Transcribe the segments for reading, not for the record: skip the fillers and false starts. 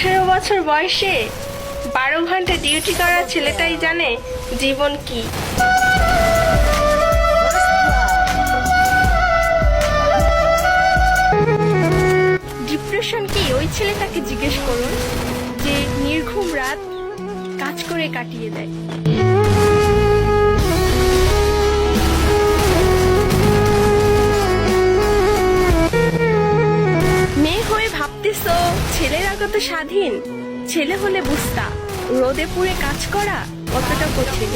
18 বছর বয়সে 12 ঘন্টা ডিউটি করা ছেলেটাই জানে জীবন কি। ডিপ্রেশন কি ওই ছেলেটাকে জিজ্ঞেস করুন যে নির্ঘুম রাত কাজ করে কাটিয়ে দেয়। মেয়ে হয়ে ভাবতেছো ছেলেরা কত স্বাধীন, ছেলে হলে বুঝতা রোদে পুড়ে কাজ করা কতটা কঠিন।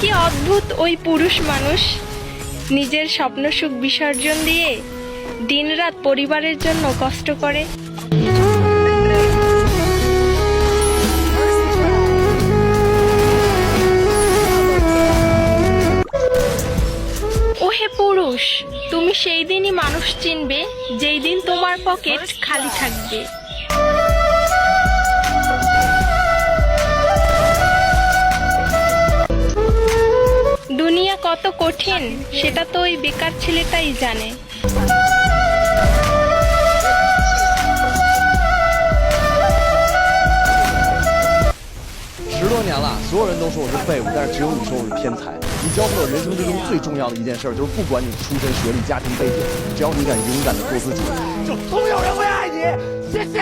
কি অদ্ভুত ওই পুরুষ মানুষ, নিজের স্বপ্ন সুখ বিসর্জন দিয়ে দিনরাত পরিবারের জন্য কষ্ট করে। ওহে পুরুষ, তুমি সেই দিনই মানুষ চিনবে যেই দিন তোমার পকেট খালি থাকবে। দুনিয়া কত কঠিন সেটা তো ওই বেকার ছেলেটাই জানে। 10多年了，所有人都说我是废物，但是只有你说我是天才。你教会了人生之中最重要的一件事，就是不管你出身、学历、家庭背景，只要你敢勇敢的做自己，就总有人会爱你。谢谢。